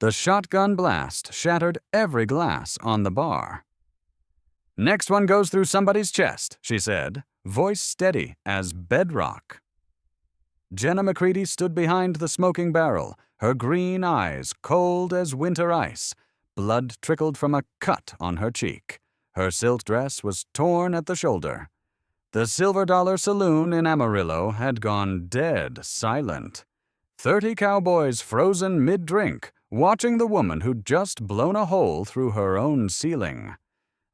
The shotgun blast shattered every glass on the bar. "Next one goes through somebody's chest," she said, voice steady as bedrock. Jenna McCready stood behind the smoking barrel, her green eyes cold as winter ice. Blood trickled from a cut on her cheek. Her silk dress was torn at the shoulder. The Silver Dollar Saloon in Amarillo had gone dead silent. 30 cowboys frozen mid-drink, watching the woman who'd just blown a hole through her own ceiling.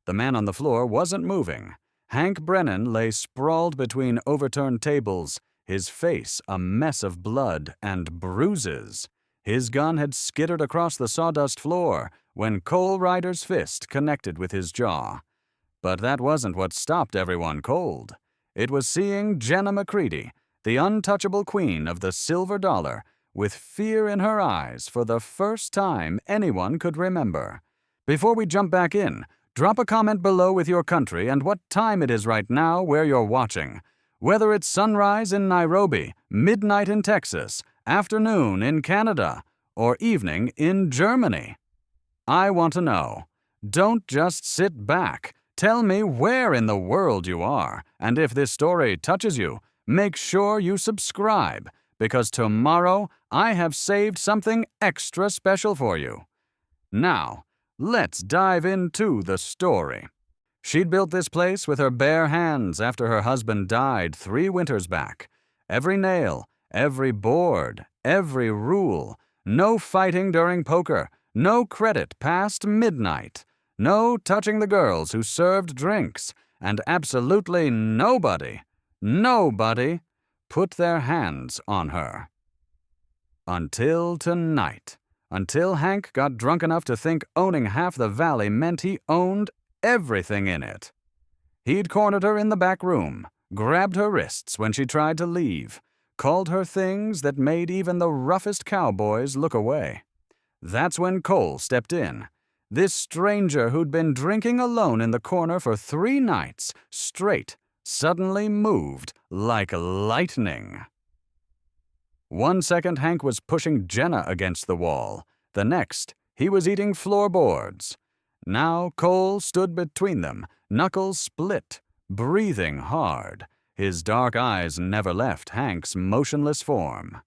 The man on the floor wasn't moving. Hank Brennan lay sprawled between overturned tables, his face a mess of blood and bruises. His gun had skittered across the sawdust floor when Cole Ryder's fist connected with his jaw. But that wasn't what stopped everyone cold. It was seeing Jenna McCready, the untouchable queen of the Silver Dollar, with fear in her eyes for the first time anyone could remember. Before we jump back in, drop a comment below with your country and what time it is right now where you're watching. Whether it's sunrise in Nairobi, midnight in Texas, afternoon in Canada, or evening in Germany. I want to know. Don't just sit back. Tell me where in the world you are, and if this story touches you, make sure you subscribe, because tomorrow I have saved something extra special for you. Now, let's dive into the story. She'd built this place with her bare hands after her husband died 3 winters back. Every nail, every board, every rule. No fighting during poker, no credit past midnight. No touching the girls who served drinks, and absolutely nobody put their hands on her. Until tonight. Until Hank got drunk enough to think owning half the valley meant he owned everything in it. He'd cornered her in the back room, grabbed her wrists when she tried to leave, called her things that made even the roughest cowboys look away. That's when Cole stepped in. This stranger who'd been drinking alone in the corner for 3 nights straight suddenly moved like lightning. 1 second, Hank was pushing Jenna against the wall. The next, he was eating floorboards. Now Cole stood between them, knuckles split, breathing hard. His dark eyes never left Hank's motionless form.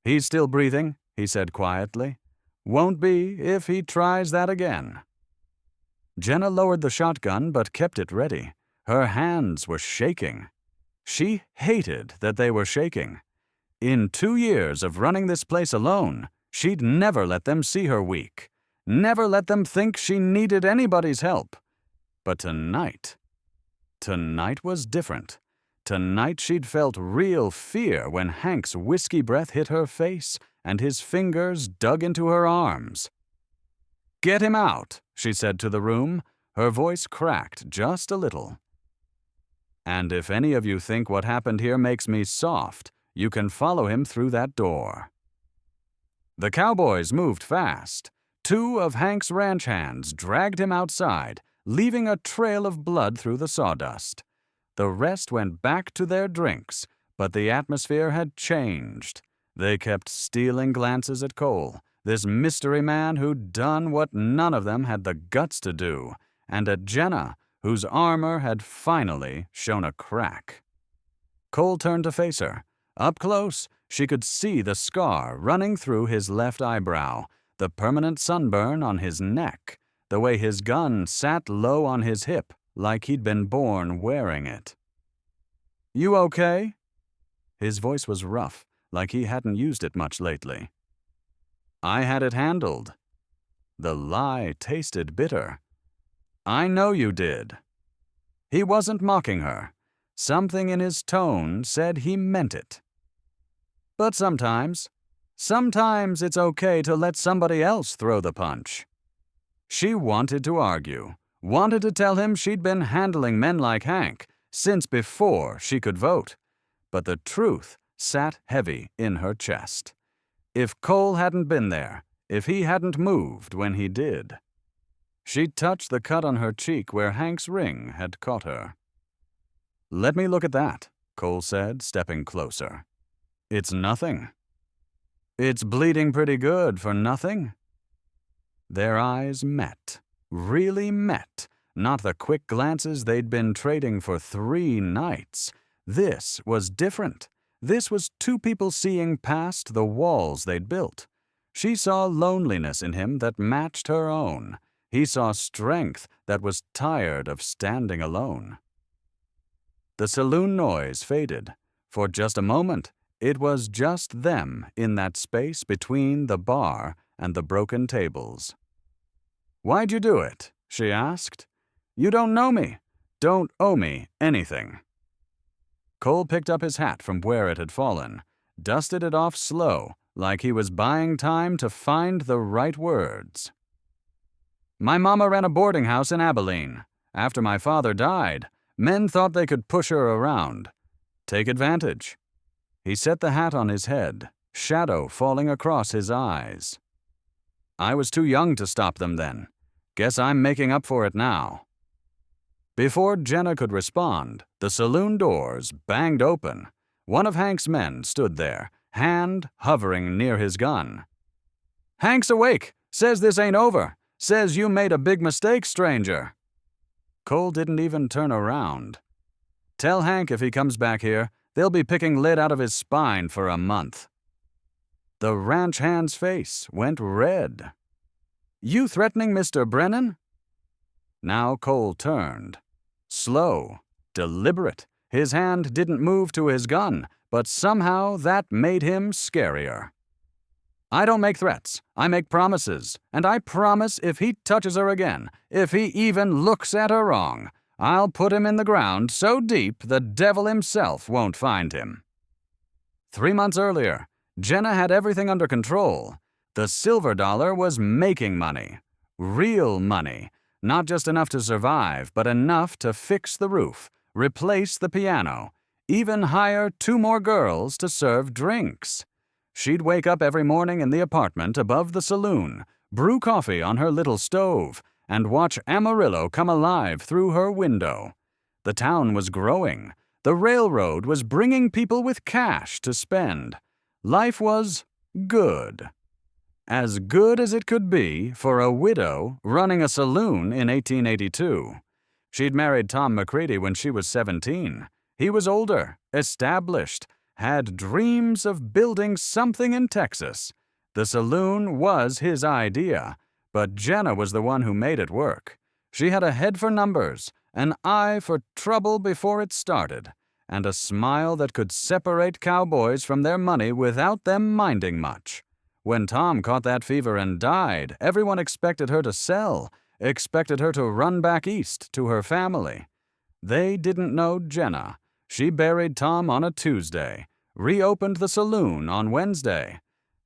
"He's still breathing," he said quietly. "Won't be if he tries that again." Jenna lowered the shotgun but kept it ready. Her hands were shaking. She hated that they were shaking. In 2 years of running this place alone, she'd never let them see her weak. Never let them think she needed anybody's help. But tonight was different. Tonight she'd felt real fear when Hank's whiskey breath hit her face and his fingers dug into her arms. "Get him out," she said to the room. Her voice cracked just a little. "And if any of you think what happened here makes me soft, you can follow him through that door." The cowboys moved fast. 2 of Hank's ranch hands dragged him outside, leaving a trail of blood through the sawdust. The rest went back to their drinks, but the atmosphere had changed. They kept stealing glances at Cole, this mystery man who'd done what none of them had the guts to do, and at Jenna, whose armor had finally shown a crack. Cole turned to face her. Up close, she could see the scar running through his left eyebrow, the permanent sunburn on his neck, the way his gun sat low on his hip like he'd been born wearing it. "You okay?" His voice was rough, like he hadn't used it much lately. "I had it handled." The lie tasted bitter. "I know you did." He wasn't mocking her. Something in his tone said he meant it. But sometimes it's okay to let somebody else throw the punch. She wanted to argue, wanted to tell him she'd been handling men like Hank since before she could vote. But the truth sat heavy in her chest. If Cole hadn't been there, if he hadn't moved when he did. She touched the cut on her cheek where Hank's ring had caught her. "Let me look at that," Cole said, stepping closer. "It's nothing." It's bleeding pretty good for nothing." Their eyes met, really met, not the quick glances they'd been trading for 3 nights. This was different. This was two people seeing past the walls they'd built. She saw loneliness in him that matched her own. He saw strength that was tired of standing alone. The saloon noise faded. For just a moment, it was just them in that space between the bar and the broken tables. "Why'd you do it?" she asked. "You don't know me. Don't owe me anything." Cole picked up his hat from where it had fallen, dusted it off slow, like he was buying time to find the right words. "My mama ran a boarding house in Abilene. After my father died, men thought they could push her around. Take advantage." He set the hat on his head, shadow falling across his eyes. "I was too young to stop them then. Guess I'm making up for it now." Before Jenna could respond, the saloon doors banged open. One of Hank's men stood there, hand hovering near his gun. "Hank's awake. Says this ain't over. Says you made a big mistake, stranger." Cole didn't even turn around. "Tell Hank if he comes back here, they'll be picking lead out of his spine for a month." The ranch hand's face went red. "You threatening Mr. Brennan?" Now Cole turned. Slow, deliberate. His hand didn't move to his gun, but somehow that made him scarier. "I don't make threats. I make promises. And I promise if he touches her again, if he even looks at her wrong, I'll put him in the ground so deep the devil himself won't find him." 3 months earlier, Jenna had everything under control. The silver dollar was making money. Real money. Not just enough to survive, but enough to fix the roof, replace the piano, even hire 2 more girls to serve drinks. She'd wake up every morning in the apartment above the saloon, brew coffee on her little stove, and watch Amarillo come alive through her window. The town was growing. The railroad was bringing people with cash to spend. Life was good. As good as it could be for a widow running a saloon in 1882. She'd married Tom McCready when she was 17. He was older, established, had dreams of building something in Texas. The saloon was his idea, but Jenna was the one who made it work. She had a head for numbers, an eye for trouble before it started, and a smile that could separate cowboys from their money without them minding much. When Tom caught that fever and died, everyone expected her to sell, expected her to run back east to her family. They didn't know Jenna. She buried Tom on a Tuesday, reopened the saloon on Wednesday.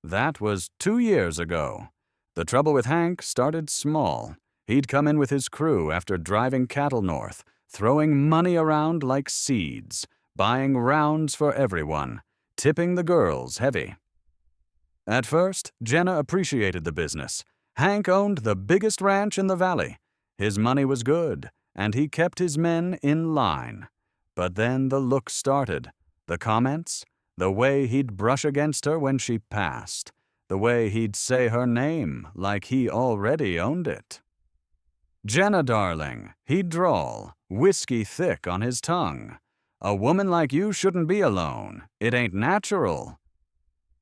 That was 2 years ago. The trouble with Hank started small. He'd come in with his crew after driving cattle north, throwing money around like seeds, buying rounds for everyone, tipping the girls heavy. At first, Jenna appreciated the business. Hank owned the biggest ranch in the valley. His money was good, and he kept his men in line. But then the look started. The comments, the way he'd brush against her when she passed, the way he'd say her name like he already owned it. "Jenna, darling," he'd drawl, whiskey thick on his tongue. "A woman like you shouldn't be alone. It ain't natural."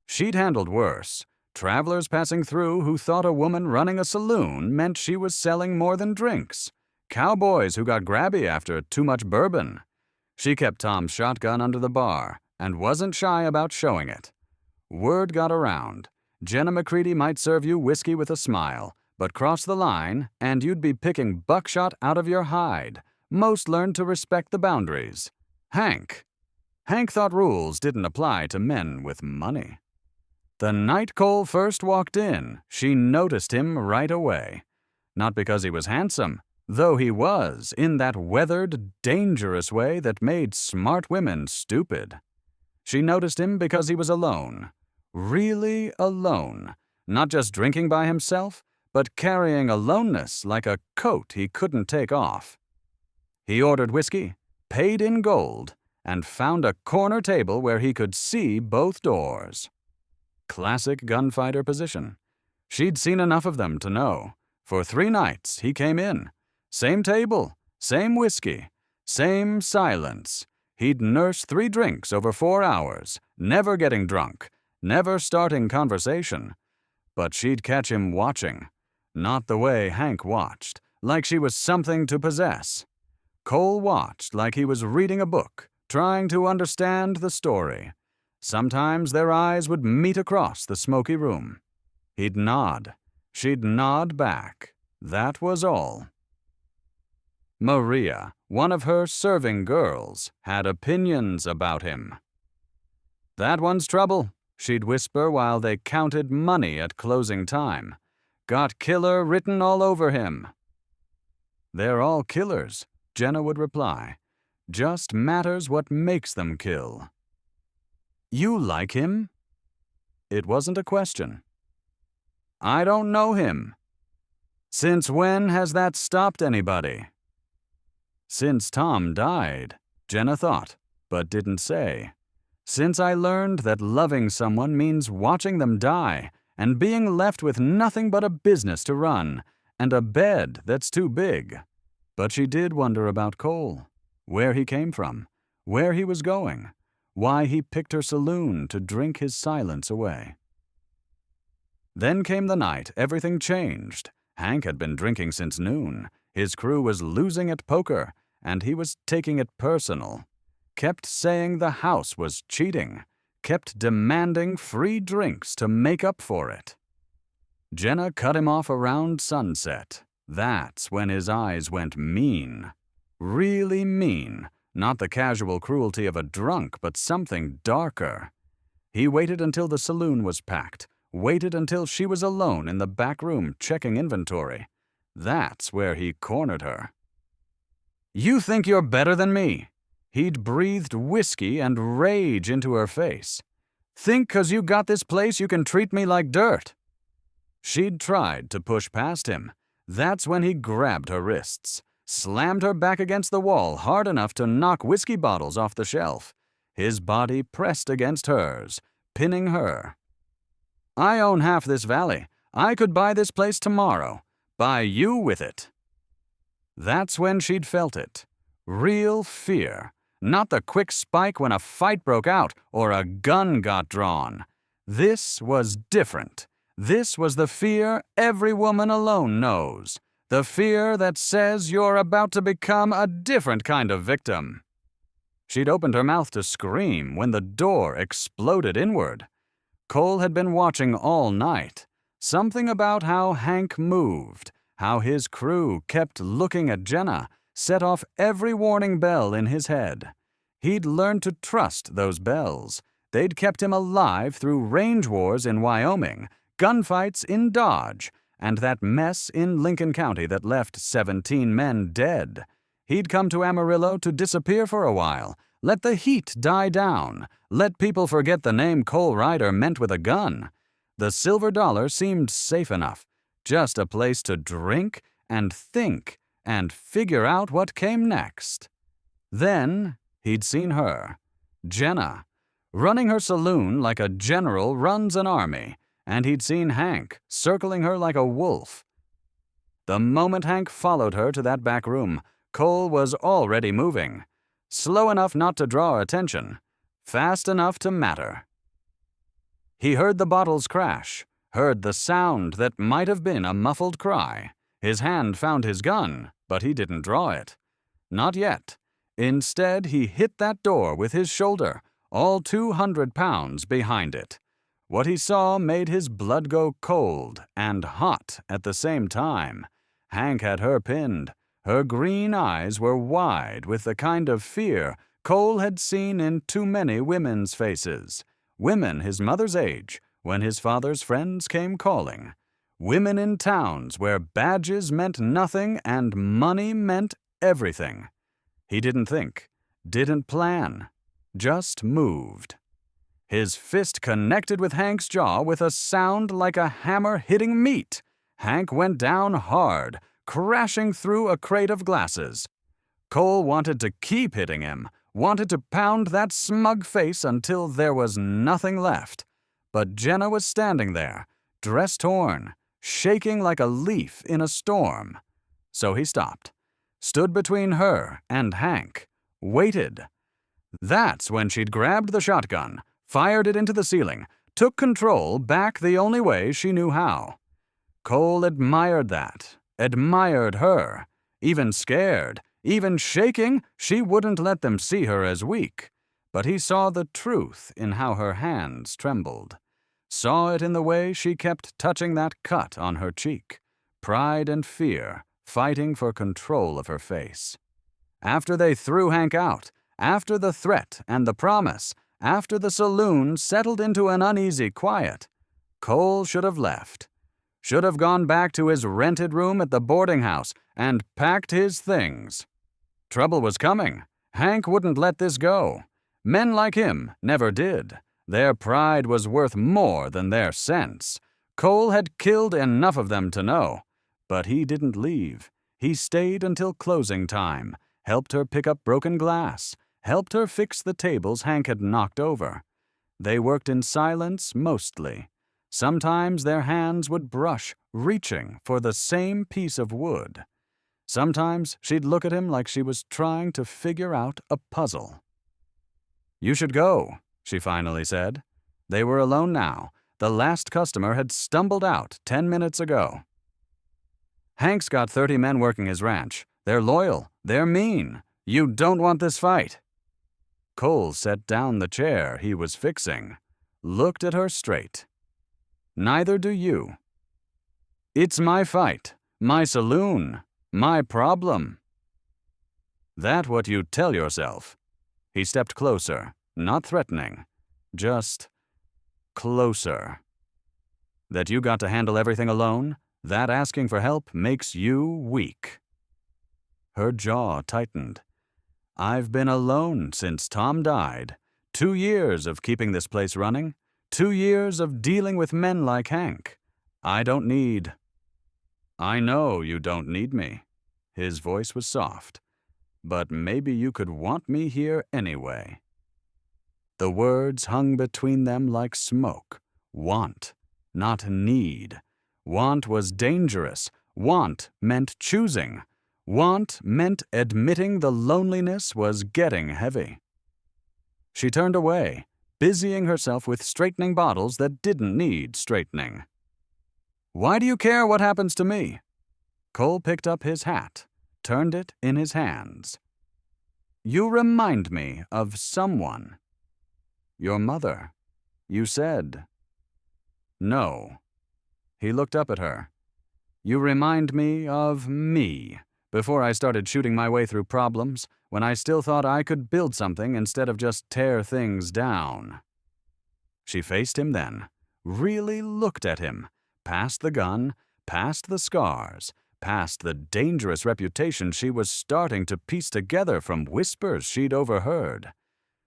She'd handled worse. Travelers passing through who thought a woman running a saloon meant she was selling more than drinks. Cowboys who got grabby after too much bourbon. She kept Tom's shotgun under the bar and wasn't shy about showing it. Word got around. Jenna McCready might serve you whiskey with a smile, but cross the line and you'd be picking buckshot out of your hide. Most learned to respect the boundaries. Hank thought rules didn't apply to men with money. The night Cole first walked in, she noticed him right away. Not because he was handsome, though he was in that weathered, dangerous way that made smart women stupid. She noticed him because he was alone. Really alone. Not just drinking by himself, but carrying aloneness like a coat he couldn't take off. He ordered whiskey, paid in gold, and found a corner table where he could see both doors. classic gunfighter position. She'd seen enough of them to know. For 3 nights, he came in. Same table, same whiskey, same silence. He'd nurse 3 drinks over 4 hours, never getting drunk, never starting conversation. But she'd catch him watching. Not the way Hank watched, like she was something to possess. Cole watched like he was reading a book, trying to understand the story. Sometimes their eyes would meet across the smoky room. He'd nod. She'd nod back. That was all. Maria, one of her serving girls, had opinions about him. "That one's trouble," she'd whisper while they counted money at closing time. "Got killer written all over him." "They're all killers," Jenna would reply. "Just matters what makes them kill." "You like him?" It wasn't a question. "I don't know him." "Since when has that stopped anybody?" "Since Tom died," Jenna thought, but didn't say. "Since I learned that loving someone means watching them die and being left with nothing but a business to run and a bed that's too big." But she did wonder about Cole, where he came from, where he was going, why he picked her saloon to drink his silence away. Then came the night everything changed. Hank had been drinking since noon. His crew was losing at poker, and he was taking it personal. Kept saying the house was cheating. Kept demanding free drinks to make up for it. Jenna cut him off around sunset. That's when his eyes went mean. Really mean. Not the casual cruelty of a drunk, but something darker. He waited until the saloon was packed. Waited until she was alone in the back room checking inventory. That's where he cornered her. "You think you're better than me?" He'd breathed whiskey and rage into her face. "Think 'cause you got this place you can treat me like dirt?" She'd tried to push past him. That's when he grabbed her wrists, slammed her back against the wall hard enough to knock whiskey bottles off the shelf. His body pressed against hers, pinning her. "I own half this valley. I could buy this place tomorrow. Buy you with it." That's when she'd felt it. Real fear. Not the quick spike when a fight broke out or a gun got drawn. This was different. This was the fear every woman alone knows. The fear that says you're about to become a different kind of victim. She'd opened her mouth to scream when the door exploded inward. Cole had been watching all night. Something about how Hank moved, how his crew kept looking at Jenna, set off every warning bell in his head. He'd learned to trust those bells. They'd kept him alive through range wars in Wyoming, gunfights in Dodge, and that mess in Lincoln County that left 17 men dead. He'd come to Amarillo to disappear for a while, let the heat die down, let people forget the name Cole Ryder meant with a gun. The silver dollar seemed safe enough, just a place to drink and think and figure out what came next. Then he'd seen her, Jenna, running her saloon like a general runs an army, and he'd seen Hank circling her like a wolf. The moment Hank followed her to that back room, Cole was already moving. Slow enough not to draw attention, fast enough to matter. He heard the bottles crash, heard the sound that might have been a muffled cry. His hand found his gun, but he didn't draw it. Not yet. Instead, he hit that door with his shoulder, all 200 pounds behind it. What he saw made his blood go cold and hot at the same time. Hank had her pinned. Her green eyes were wide with the kind of fear Cole had seen in too many women's faces. Women his mother's age, when his father's friends came calling. Women in towns where badges meant nothing and money meant everything. He didn't think, didn't plan, just moved. His fist connected with Hank's jaw with a sound like a hammer hitting meat. Hank went down hard, crashing through a crate of glasses. Cole wanted to keep hitting him, wanted to pound that smug face until there was nothing left. But Jenna was standing there, dress torn, shaking like a leaf in a storm. So he stopped, stood between her and Hank, waited. That's when she'd grabbed the shotgun, fired it into the ceiling, took control back the only way she knew how. Cole admired that, admired her, even scared, even shaking. She wouldn't let them see her as weak. But he saw the truth in how her hands trembled, saw it in the way she kept touching that cut on her cheek, pride and fear fighting for control of her face. After they threw Hank out, after the threat and the promise, after the saloon settled into an uneasy quiet, Cole should have left, should have gone back to his rented room at the boarding house and packed his things. Trouble was coming. Hank wouldn't let this go. Men like him never did. Their pride was worth more than their sense. Cole had killed enough of them to know. But he didn't leave. He stayed until closing time, helped her pick up broken glass, helped her fix the tables Hank had knocked over. They worked in silence mostly. Sometimes their hands would brush, reaching for the same piece of wood. Sometimes she'd look at him like she was trying to figure out a puzzle. "You should go," she finally said. They were alone now. The last customer had stumbled out 10 minutes ago. "Hank's got 30 men working his ranch. They're loyal. They're mean. You don't want this fight." Cole set down the chair he was fixing, looked at her straight. "Neither do you. It's my fight, my saloon, my problem." "That what you tell yourself?" He stepped closer, not threatening, just closer. "That you got to handle everything alone? That asking for help makes you weak." Her jaw tightened. "I've been alone since Tom died. 2 years of keeping this place running. 2 years of dealing with men like Hank. I don't need—" "I know you don't need me." His voice was soft. "But maybe you could want me here anyway." The words hung between them like smoke. Want, not need. Want was dangerous. Want meant choosing. Want meant admitting the loneliness was getting heavy. She turned away, busying herself with straightening bottles that didn't need straightening. "Why do you care what happens to me?" Cole picked up his hat, turned it in his hands. "You remind me of someone." "Your mother. You said—" "No." He looked up at her. "You remind me of me, before I started shooting my way through problems, when I still thought I could build something instead of just tear things down." She faced him then, really looked at him, past the gun, past the scars, past the dangerous reputation she was starting to piece together from whispers she'd overheard.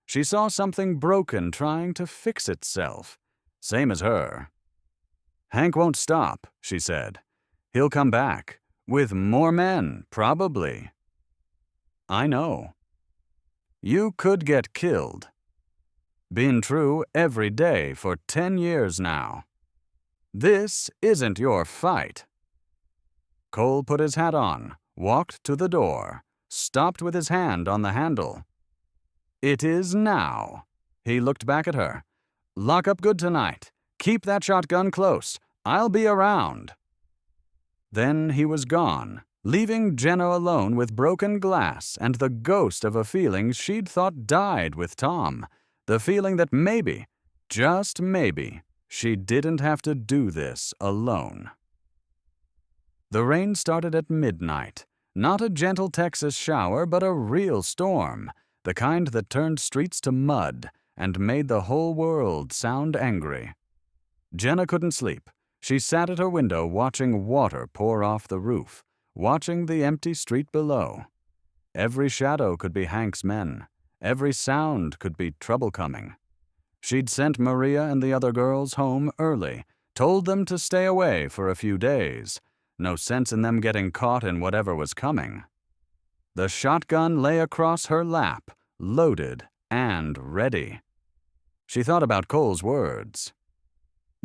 She saw something broken trying to fix itself, same as her. "Hank won't stop," she said. "He'll come back, with more men, probably." "I know." "You could get killed." "Been true every day for 10 years now." "This isn't your fight." Cole put his hat on, walked to the door, stopped with his hand on the handle. "It is now." He looked back at her. "Lock up good tonight. Keep that shotgun close. I'll be around." Then he was gone, leaving Jenna alone with broken glass and the ghost of a feeling she'd thought died with Tom, the feeling that maybe, just maybe, she didn't have to do this alone. The rain started at midnight, not a gentle Texas shower, but a real storm, the kind that turned streets to mud and made the whole world sound angry. Jenna couldn't sleep. She sat at her window watching water pour off the roof, watching the empty street below. Every shadow could be Hank's men. Every sound could be trouble coming. She'd sent Maria and the other girls home early, told them to stay away for a few days. No sense in them getting caught in whatever was coming. The shotgun lay across her lap, loaded and ready. She thought about Cole's words.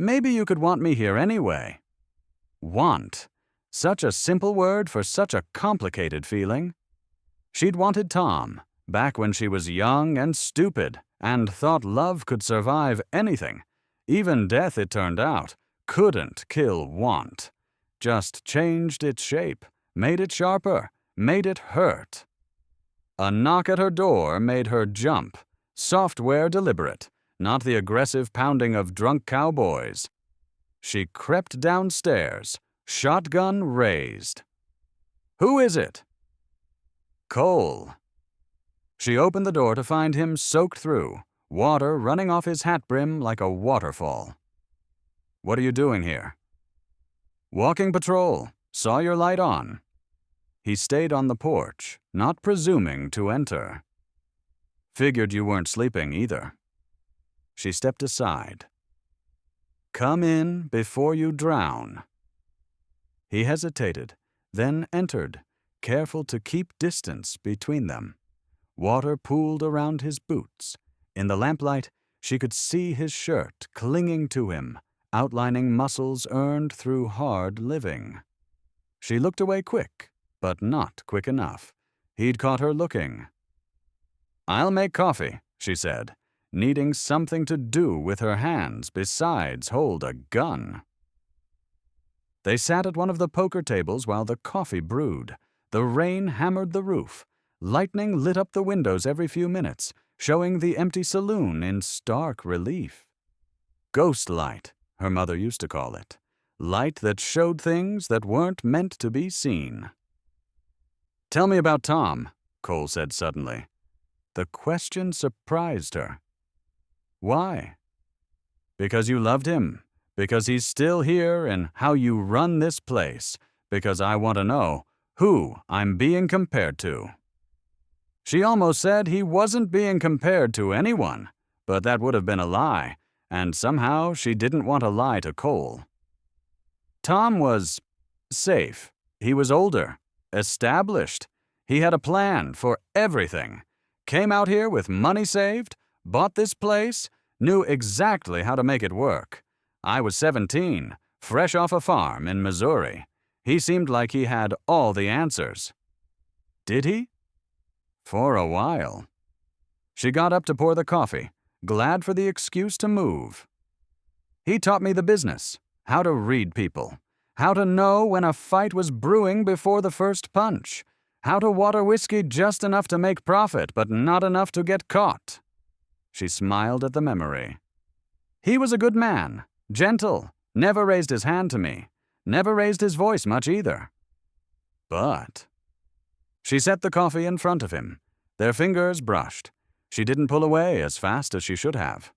Maybe you could want me here anyway. Want. Such a simple word for such a complicated feeling. She'd wanted Tom, back when she was young and stupid, and thought love could survive anything. Even death, it turned out, couldn't kill want. Just changed its shape, made it sharper, made it hurt. A knock at her door made her jump. Software deliberate, not the aggressive pounding of drunk cowboys. She crept downstairs, shotgun raised. "Who is it?" "Cole." She opened the door to find him soaked through, water running off his hat brim like a waterfall. "What are you doing here?" "Walking patrol. Saw your light on." He stayed on the porch, not presuming to enter. "Figured you weren't sleeping either." She stepped aside. "Come in before you drown." He hesitated, then entered, careful to keep distance between them. Water pooled around his boots. In the lamplight, she could see his shirt clinging to him, outlining muscles earned through hard living. She looked away quick, but not quick enough. He'd caught her looking. "I'll make coffee," she said, needing something to do with her hands besides hold a gun. They sat at one of the poker tables while the coffee brewed. The rain hammered the roof. Lightning lit up the windows every few minutes, showing the empty saloon in stark relief. Ghost light, her mother used to call it. Light that showed things that weren't meant to be seen. "Tell me about Tom," Cole said suddenly. The question surprised her. "Why?" "Because you loved him. Because he's still here and how you run this place. Because I want to know who I'm being compared to." She almost said he wasn't being compared to anyone, but that would have been a lie, and somehow she didn't want to lie to Cole. Tom was safe. He was older, established. He had a plan for everything. Came out here with money saved, bought this place, knew exactly how to make it work. I was 17, fresh off a farm in Missouri. He seemed like he had all the answers. Did he? For a while. She got up to pour the coffee, glad for the excuse to move. "He taught me the business, how to read people, how to know when a fight was brewing before the first punch, how to water whiskey just enough to make profit but not enough to get caught." She smiled at the memory. "He was a good man, gentle, never raised his hand to me, never raised his voice much either. But..." She set the coffee in front of him. Their fingers brushed. She didn't pull away as fast as she should have.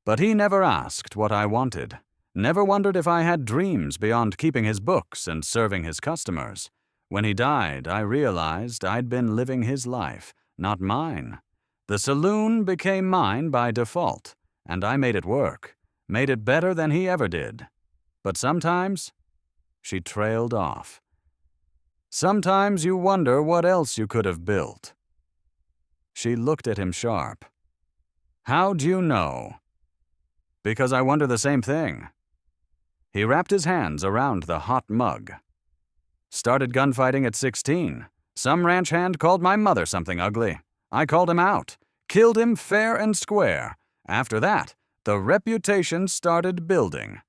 "But he never asked what I wanted, never wondered if I had dreams beyond keeping his books and serving his customers. When he died, I realized I'd been living his life, not mine. The saloon became mine by default, and I made it work, made it better than he ever did. But sometimes..." She trailed off. "Sometimes you wonder what else you could have built." She looked at him sharp. "How'd you know?" "Because I wonder the same thing." He wrapped his hands around the hot mug. "Started gunfighting at 16. Some ranch hand called my mother something ugly. I called him out, killed him fair and square. After that, the reputation started building.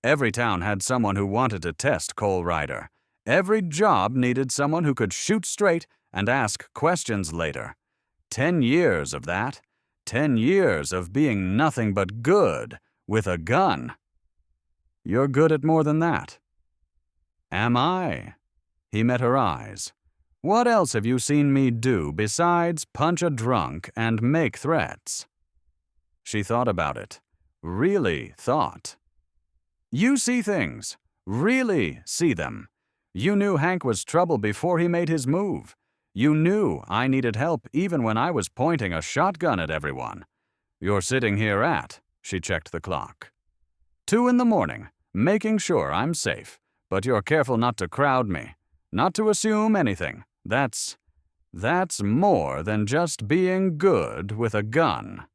Every town had someone who wanted to test Cole Ryder. Every job needed someone who could shoot straight and ask questions later. 10 years of that. 10 years of being nothing but good with a gun." "You're good at more than that." "Am I?" He met her eyes. "What else have you seen me do besides punch a drunk and make threats?" She thought about it. Really thought. "You see things. Really see them. You knew Hank was trouble before he made his move. You knew I needed help even when I was pointing a shotgun at everyone. You're sitting here at," she checked the clock, 2 in the morning, making sure I'm safe, but you're careful not to crowd me, not to assume anything. That's more than just being good with a gun."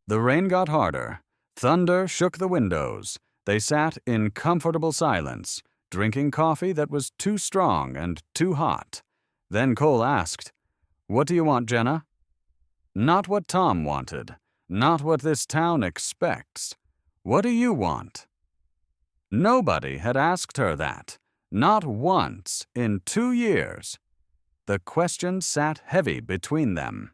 The rain got harder. Thunder shook the windows. They sat in comfortable silence, drinking coffee that was too strong and too hot. Then Cole asked, "What do you want, Jenna?" Not what Tom wanted, not what this town expects. What do you want? Nobody had asked her that, not once in 2 years. The question sat heavy between them.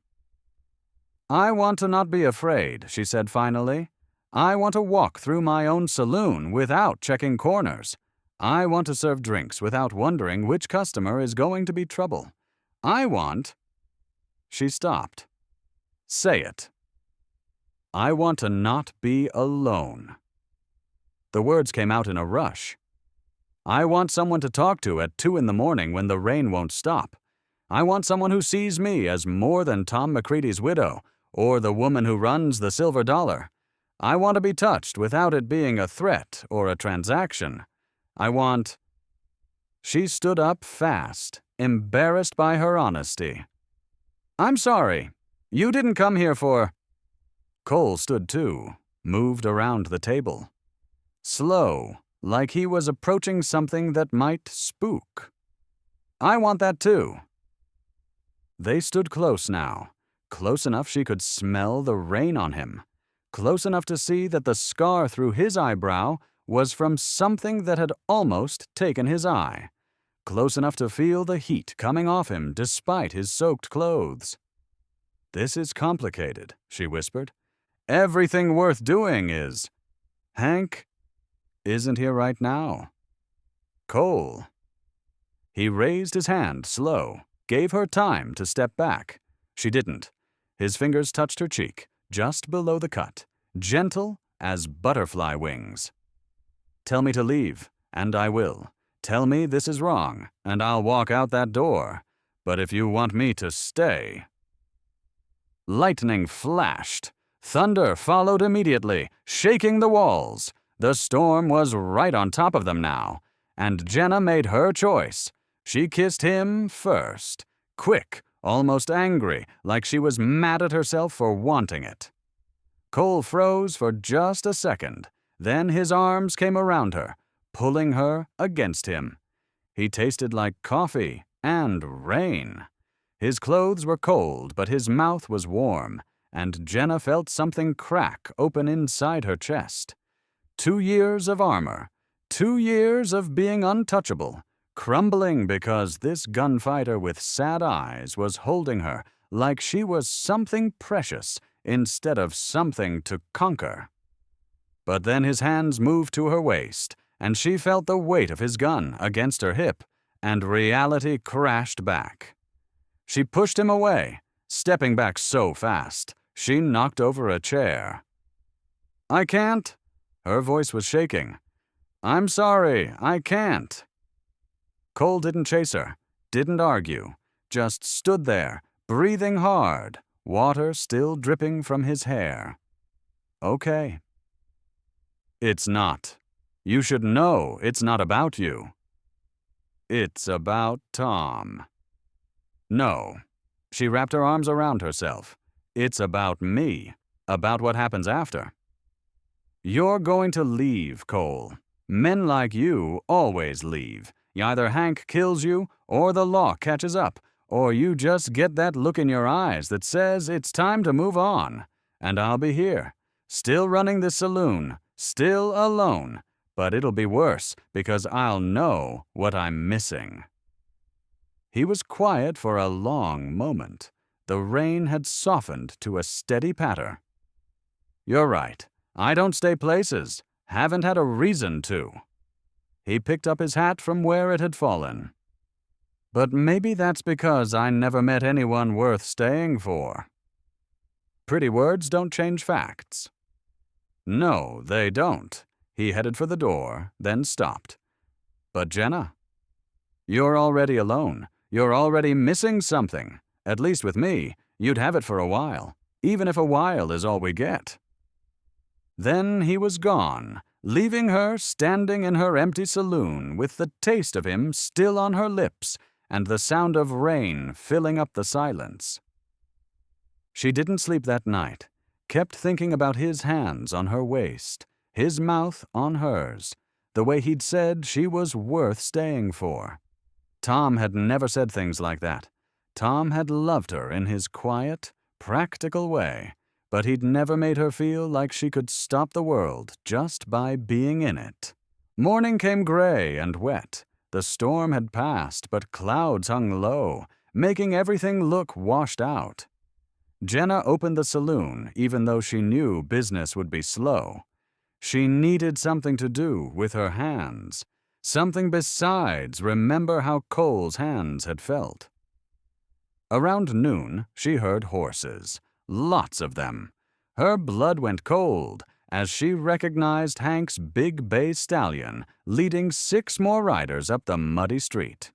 "I want to not be afraid," she said finally. "I want to walk through my own saloon without checking corners. I want to serve drinks without wondering which customer is going to be trouble. I want—" She stopped. "Say it." "I want to not be alone." The words came out in a rush. "I want someone to talk to at 2 in the morning when the rain won't stop. I want someone who sees me as more than Tom McCready's widow or the woman who runs the Silver Dollar. I want to be touched without it being a threat or a transaction. I want—" She stood up fast, embarrassed by her honesty. "I'm sorry. You didn't come here for—" Cole stood too, moved around the table. Slow, like he was approaching something that might spook. "I want that too." They stood close now, close enough she could smell the rain on him, close enough to see that the scar through his eyebrow was from something that had almost taken his eye, close enough to feel the heat coming off him despite his soaked clothes. "This is complicated," she whispered. "Everything worth doing is—" "Hank isn't here right now." "Cole." He raised his hand slow, gave her time to step back. She didn't. His fingers touched her cheek, just below the cut, gentle as butterfly wings. "Tell me to leave, and I will. Tell me this is wrong, and I'll walk out that door. But if you want me to stay—" Lightning flashed. Thunder followed immediately, shaking the walls. The storm was right on top of them now, and Jenna made her choice. She kissed him first, quick, almost angry, like she was mad at herself for wanting it. Cole froze for just a second. Then his arms came around her, pulling her against him. He tasted like coffee and rain. His clothes were cold, but his mouth was warm, and Jenna felt something crack open inside her chest. 2 years of armor, 2 years of being untouchable, crumbling because this gunfighter with sad eyes was holding her like she was something precious instead of something to conquer. But then his hands moved to her waist, and she felt the weight of his gun against her hip, and reality crashed back. She pushed him away, stepping back so fast, she knocked over a chair. "I can't." Her voice was shaking. "I'm sorry, I can't." Cole didn't chase her, didn't argue, just stood there, breathing hard, water still dripping from his hair. "Okay." "It's not. You should know it's not about you." "It's about Tom." "No." She wrapped her arms around herself. "It's about me, about what happens after." "You're going to leave, Cole. Men like you always leave. Either Hank kills you, or the law catches up, or you just get that look in your eyes that says it's time to move on. And I'll be here, still running this saloon, still alone, but it'll be worse because I'll know what I'm missing." He was quiet for a long moment. The rain had softened to a steady patter. "You're right. I don't stay places. Haven't had a reason to." He picked up his hat from where it had fallen. "But maybe that's because I never met anyone worth staying for." Pretty words don't change facts. "No, they don't." He headed for the door, then stopped. "But Jenna, you're already alone. You're already missing something. At least with me, you'd have it for a while, even if a while is all we get." Then he was gone, leaving her standing in her empty saloon with the taste of him still on her lips and the sound of rain filling up the silence. She didn't sleep that night, kept thinking about his hands on her waist, his mouth on hers, the way he'd said she was worth staying for. Tom had never said things like that. Tom had loved her in his quiet, practical way, but he'd never made her feel like she could stop the world just by being in it. Morning came gray and wet. The storm had passed, but clouds hung low, making everything look washed out. Jenna opened the saloon, even though she knew business would be slow. She needed something to do with her hands, something besides remember how Cole's hands had felt. Around noon, she heard horses, lots of them. Her blood went cold as she recognized Hank's big bay stallion leading 6 more riders up the muddy street.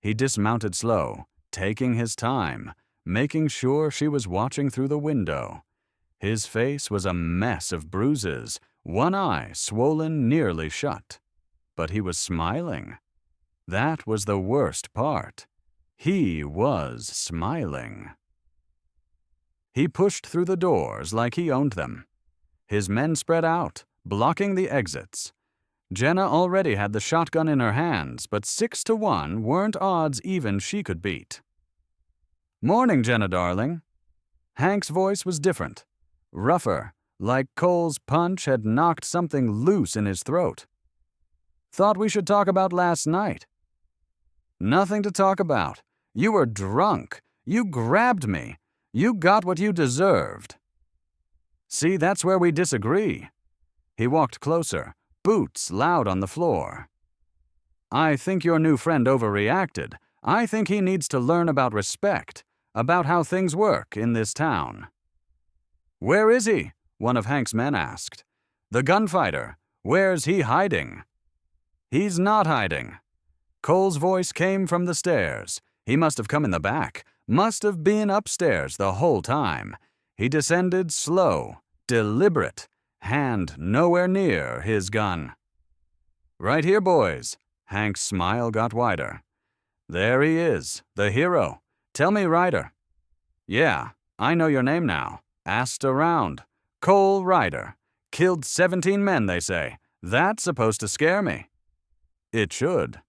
He dismounted slow, taking his time, making sure she was watching through the window. His face was a mess of bruises, one eye swollen nearly shut. But he was smiling. That was the worst part. He was smiling. He pushed through the doors like he owned them. His men spread out, blocking the exits. Jenna already had the shotgun in her hands, but 6 to 1 weren't odds even she could beat. "Morning, Jenna, darling." Hank's voice was different, rougher, like Cole's punch had knocked something loose in his throat. "Thought we should talk about last night." "Nothing to talk about. You were drunk. You grabbed me. You got what you deserved." "See, that's where we disagree." He walked closer, boots loud on the floor. "I think your new friend overreacted. I think he needs to learn about respect, about how things work in this town." "Where is he?" one of Hank's men asked. "The gunfighter. Where's he hiding?" "He's not hiding." Cole's voice came from the stairs. He must have come in the back, must have been upstairs the whole time. He descended slow, deliberate, hand nowhere near his gun. "Right here, boys." Hank's smile got wider. "There he is, the hero. Tell me, Ryder." "Yeah, I know your name now. Asked around. Cole Ryder. Killed 17 men, they say. That's supposed to scare me." "It should.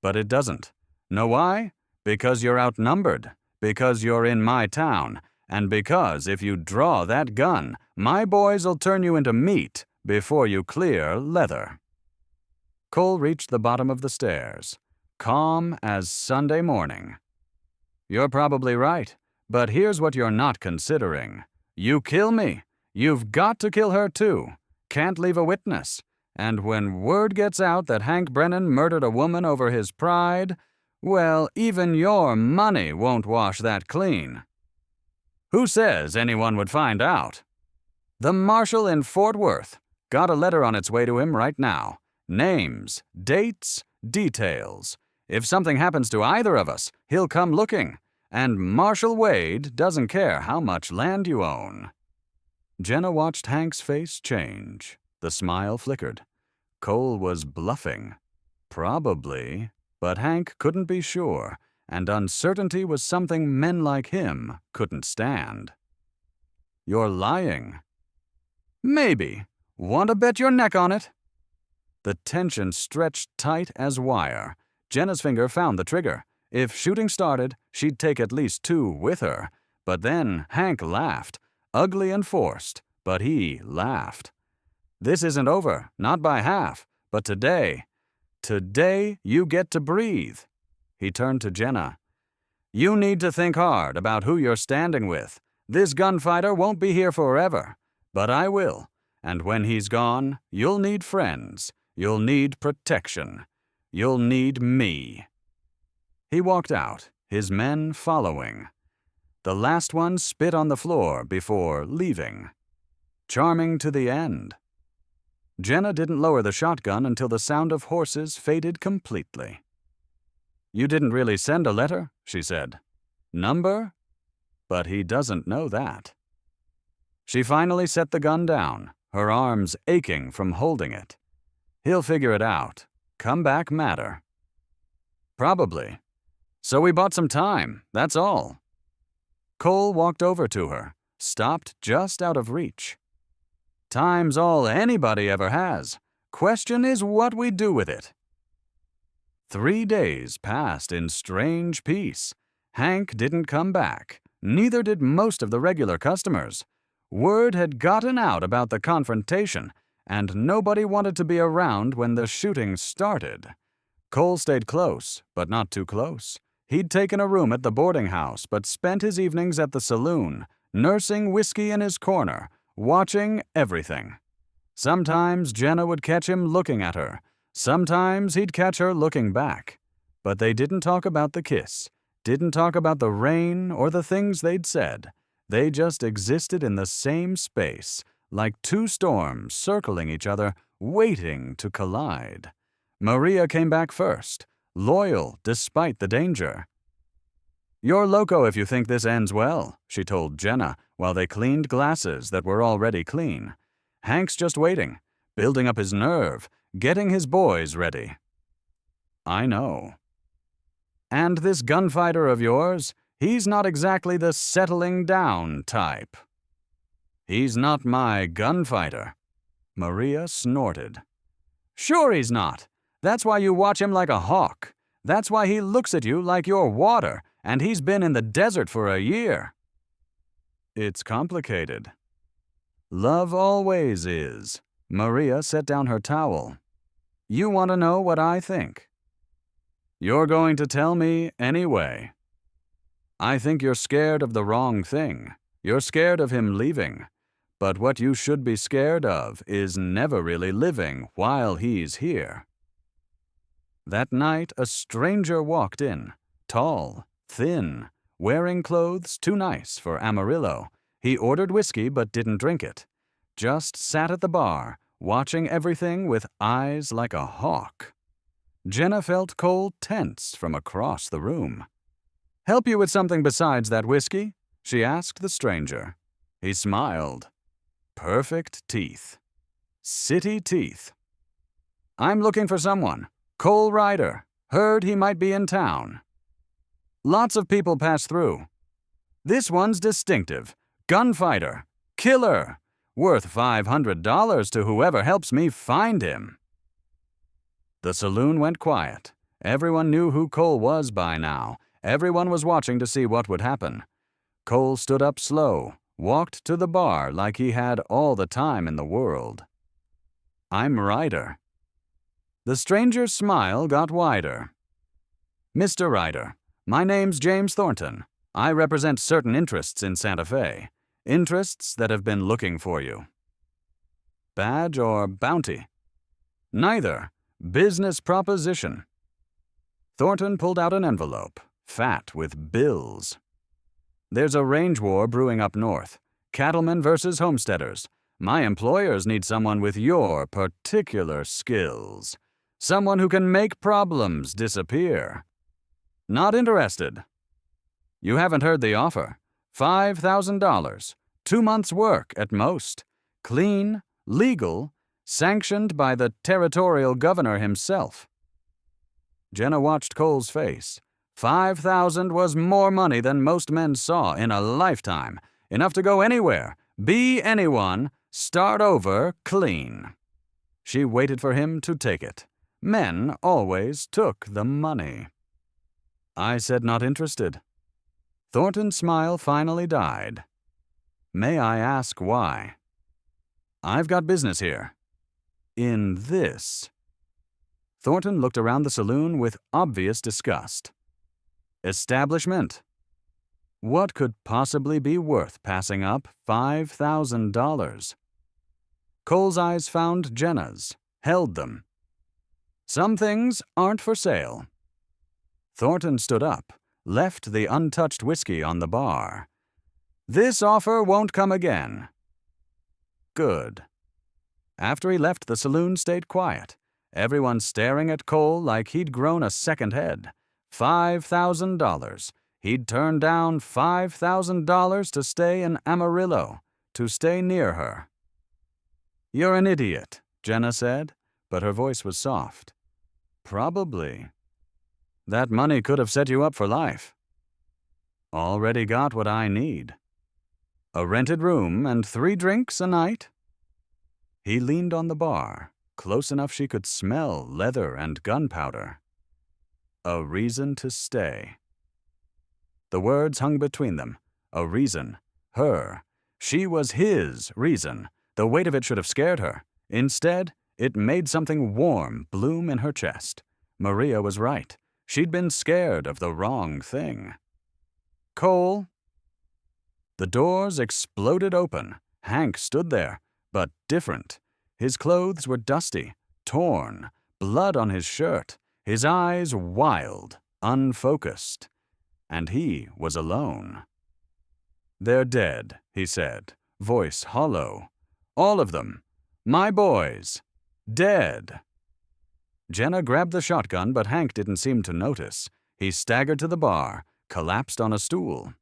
But it doesn't. Know why? Because you're outnumbered. Because you're in my town. And because if you draw that gun, my boys'll turn you into meat before you clear leather." Cole reached the bottom of the stairs, calm as Sunday morning. "You're probably right, but here's what you're not considering. You kill me. You've got to kill her too. Can't leave a witness. And when word gets out that Hank Brennan murdered a woman over his pride, well, even your money won't wash that clean." "Who says anyone would find out?" "The marshal in Fort Worth. Got a letter on its way to him right now. Names, dates, details. If something happens to either of us, he'll come looking. And Marshal Wade doesn't care how much land you own." Jenna watched Hank's face change. The smile flickered. Cole was bluffing. Probably, but Hank couldn't be sure, and uncertainty was something men like him couldn't stand. "You're lying." "Maybe. Want to bet your neck on it?" The tension stretched tight as wire. Jenna's finger found the trigger. If shooting started, she'd take at least 2 with her. But then Hank laughed. Ugly and forced, but he laughed. "This isn't over, not by half, but today you get to breathe." He turned to Jenna. "You need to think hard about who you're standing with. This gunfighter won't be here forever, but I will. And when he's gone, you'll need friends. You'll need protection. You'll need me." He walked out, his men following. The last one spit on the floor before leaving. Charming to the end. Jenna didn't lower the shotgun until the sound of horses faded completely. "You didn't really send a letter," she said. "Number? But he doesn't know that." She finally set the gun down, her arms aching from holding it. "He'll figure it out. Come back madder." "Probably. So we bought some time, that's all." Cole walked over to her, stopped just out of reach. Time's all anybody ever has. Question is what we do with it. 3 days passed in strange peace. Hank didn't come back. Neither did most of the regular customers. Word had gotten out about the confrontation, and nobody wanted to be around when the shooting started. Cole stayed close, but not too close. He'd taken a room at the boarding house, but spent his evenings at the saloon, nursing whiskey in his corner, watching everything. Sometimes Jenna would catch him looking at her. Sometimes he'd catch her looking back. But they didn't talk about the kiss, didn't talk about the rain or the things they'd said. They just existed in the same space, like two storms circling each other, waiting to collide. Maria came back first, loyal despite the danger. "You're loco if you think this ends well," she told Jenna while they cleaned glasses that were already clean. "Hank's just waiting, building up his nerve, getting his boys ready." "I know." "And this gunfighter of yours, he's not exactly the settling down type." "He's not my gunfighter." Maria snorted. "Sure he's not. That's why you watch him like a hawk. That's why he looks at you like you're water, and he's been in the desert for a year." "It's complicated." "Love always is." Maria set down her towel. "You want to know what I think?" "You're going to tell me anyway." "I think you're scared of the wrong thing. You're scared of him leaving. But what you should be scared of is never really living while he's here." That night, a stranger walked in, tall, thin, wearing clothes too nice for Amarillo. He ordered whiskey but didn't drink it. Just sat at the bar, watching everything with eyes like a hawk. Jenna felt Cole tense from across the room. "Help you with something besides that whiskey?" she asked the stranger. He smiled. Perfect teeth. City teeth. "I'm looking for someone. Cole Ryder. Heard he might be in town." "Lots of people pass through." "This one's distinctive. Gunfighter. Killer. Worth $500 to whoever helps me find him." The saloon went quiet. Everyone knew who Cole was by now. Everyone was watching to see what would happen. Cole stood up slow, walked to the bar like he had all the time in the world. "I'm Ryder." The stranger's smile got wider. "Mr. Ryder, my name's James Thornton. I represent certain interests in Santa Fe. Interests that have been looking for you." "Badge or bounty?" "Neither. Business proposition." Thornton pulled out an envelope, fat with bills. "There's a range war brewing up north. Cattlemen versus homesteaders. My employers need someone with your particular skills. Someone who can make problems disappear." "Not interested." "You haven't heard the offer. $5,000. 2 months' work at most. Clean, legal, sanctioned by the territorial governor himself." Jenna watched Cole's face. 5,000 was more money than most men saw in a lifetime. Enough to go anywhere, be anyone, start over clean. She waited for him to take it. Men always took the money. "I said not interested." Thornton's smile finally died. "May I ask why?" "I've got business here." "In this?" Thornton looked around the saloon with obvious disgust. "Establishment." What could possibly be worth passing up $5,000? Cole's eyes found Jenna's, held them. "Some things aren't for sale." Thornton stood up, left the untouched whiskey on the bar. "This offer won't come again." Good. After he left, the saloon stayed quiet, everyone staring at Cole like he'd grown a second head. $5,000. He'd turned down $5,000 to stay in Amarillo, to stay near her. "You're an idiot," Jenna said, but her voice was soft. "Probably. That money could have set you up for life." "Already got what I need." A rented room and 3 drinks a night? He leaned on the bar, close enough she could smell leather and gunpowder. A reason to stay. The words hung between them. A reason. Her. She was his reason. The weight of it should have scared her. Instead, it made something warm bloom in her chest. Maria was right. She'd been scared of the wrong thing. Cole. The doors exploded open. Hank stood there, but different. His clothes were dusty, torn, blood on his shirt, his eyes wild, unfocused. And he was alone. "They're dead," he said, voice hollow. "All of them. My boys. Dead." Jenna grabbed the shotgun, but Hank didn't seem to notice. He staggered to the bar, collapsed on a stool.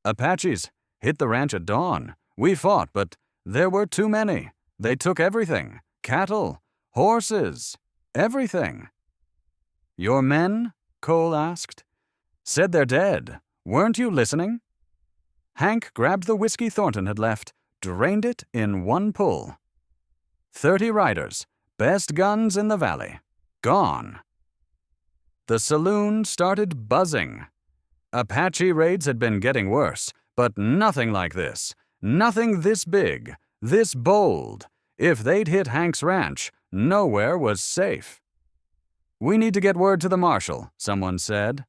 "Apaches hit the ranch at dawn. We fought, but there were too many. They took everything. Cattle, horses, everything." "Your men?" Cole asked. "Said they're dead. Weren't you listening?" Hank grabbed the whiskey Thornton had left, drained it in one pull. 30 riders, best guns in the valley. Gone. The saloon started buzzing. Apache raids had been getting worse, but nothing like this. Nothing this big, this bold. If they'd hit Hank's ranch, nowhere was safe. "We need to get word to the marshal," someone said.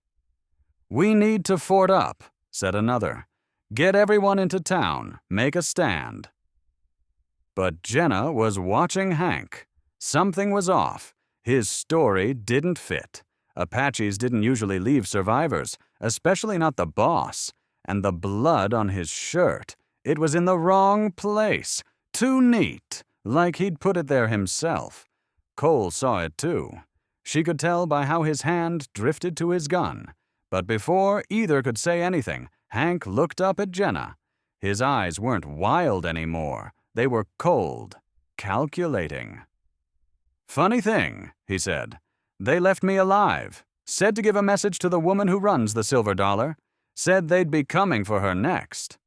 "We need to fort up," said another. "Get everyone into town, make a stand." But Jenna was watching Hank. Something was off. His story didn't fit. Apaches didn't usually leave survivors, especially not the boss. And the blood on his shirt, it was in the wrong place. Too neat, like he'd put it there himself. Cole saw it too. She could tell by how his hand drifted to his gun. But before either could say anything, Hank looked up at Jenna. His eyes weren't wild anymore. They were cold, calculating. "Funny thing," he said. "They left me alive. Said to give a message to the woman who runs the Silver Dollar. Said they'd be coming for her next."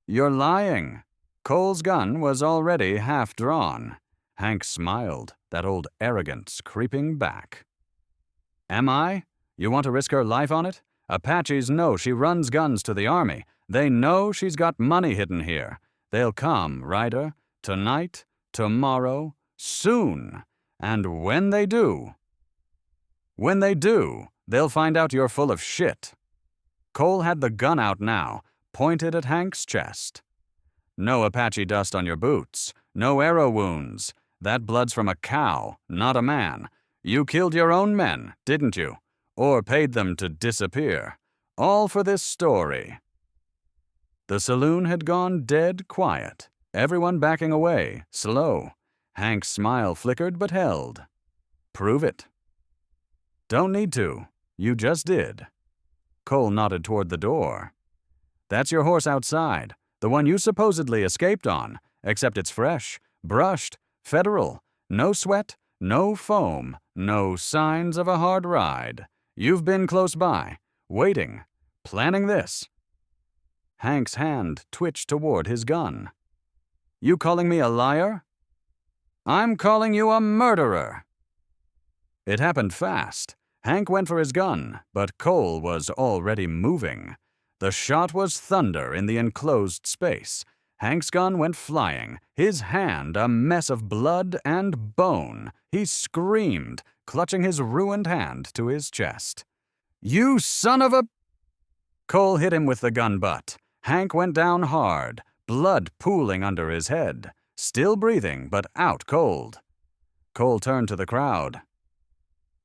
"You're lying." Cole's gun was already half drawn. Hank smiled, that old arrogance creeping back. "Am I? You want to risk her life on it? Apaches know she runs guns to the army. They know she's got money hidden here. They'll come, Ryder, tonight, tomorrow, soon. And when they do, they'll find out you're full of shit." Cole had the gun out now, pointed at Hank's chest. "No Apache dust on your boots. No arrow wounds. That blood's from a cow, not a man. You killed your own men, didn't you? Or paid them to disappear. All for this story." The saloon had gone dead quiet. Everyone backing away, slow. Hank's smile flickered but held. "Prove it." "Don't need to. You just did." Cole nodded toward the door. "That's your horse outside, the one you supposedly escaped on, except it's fresh, brushed, federal, no sweat, no foam, no signs of a hard ride. You've been close by, waiting, planning this." Hank's hand twitched toward his gun. "You calling me a liar?" "I'm calling you a murderer." It happened fast. Hank went for his gun, but Cole was already moving. The shot was thunder in the enclosed space. Hank's gun went flying, his hand a mess of blood and bone. He screamed, clutching his ruined hand to his chest. "You son of a—" Cole hit him with the gun butt. Hank went down hard, blood pooling under his head. Still breathing, but out cold. Cole turned to the crowd.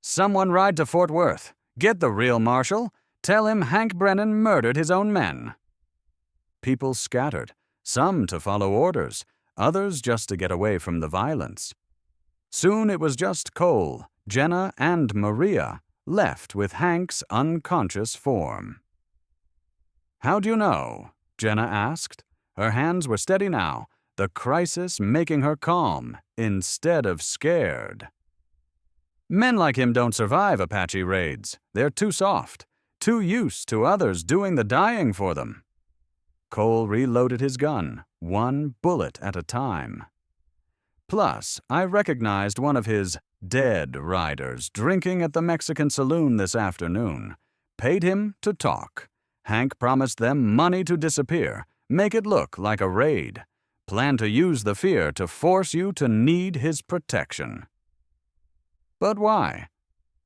"Someone ride to Fort Worth. Get the real marshal. Tell him Hank Brennan murdered his own men." People scattered, some to follow orders, others just to get away from the violence. Soon it was just Cole, Jenna, and Maria, left with Hank's unconscious form. "How'd you know?" Jenna asked. Her hands were steady now, the crisis making her calm instead of scared. "Men like him don't survive Apache raids. They're too soft, too used to others doing the dying for them." Cole reloaded his gun, one bullet at a time. Plus, I recognized one of his dead riders drinking at the Mexican saloon this afternoon. Paid him to talk. Hank promised them money to disappear, make it look like a raid. Planned to use the fear to force you to need his protection. But why?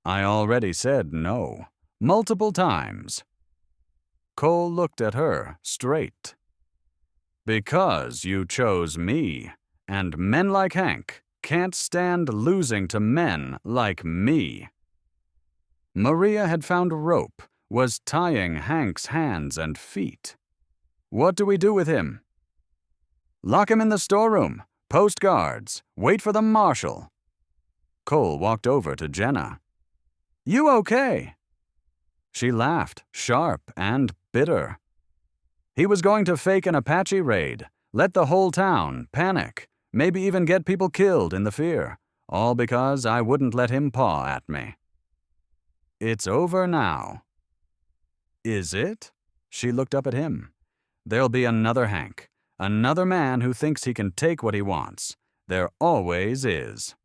I already said no, multiple times. Cole looked at her straight. Because you chose me, and men like Hank can't stand losing to men like me. Maria had found a rope, was tying Hank's hands and feet. What do we do with him? Lock him in the storeroom, post guards, wait for the marshal. Cole walked over to Jenna. You okay? She laughed, sharp and bitter. He was going to fake an Apache raid, let the whole town panic, maybe even get people killed in the fear, all because I wouldn't let him paw at me. It's over now. Is it? She looked up at him. There'll be another Hank, another man who thinks he can take what he wants. There always is.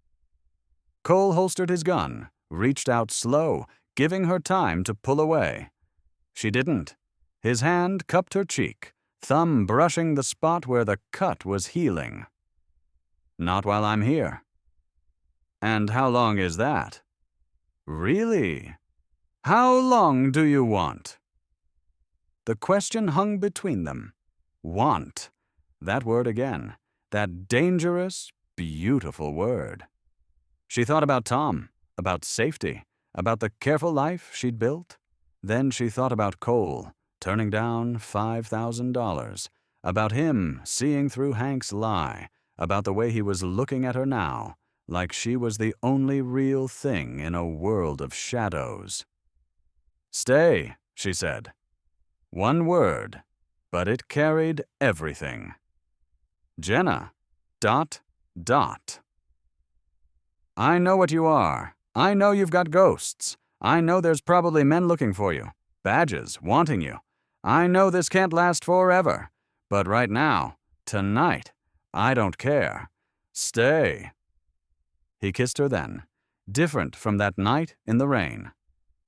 Cole holstered his gun, reached out slow, giving her time to pull away. She didn't. His hand cupped her cheek, thumb brushing the spot where the cut was healing. Not while I'm here. And how long is that? Really? How long do you want? The question hung between them. Want. That word again. That dangerous, beautiful word. She thought about Tom, about safety, about the careful life she'd built. Then she thought about Cole, turning down $5,000, about him seeing through Hank's lie, about the way he was looking at her now, like she was the only real thing in a world of shadows. Stay, she said. One word, but it carried everything. Jenna, ... I know what you are. I know you've got ghosts. I know there's probably men looking for you, badges, wanting you. I know this can't last forever. But right now, tonight, I don't care. Stay. He kissed her then, different from that night in the rain.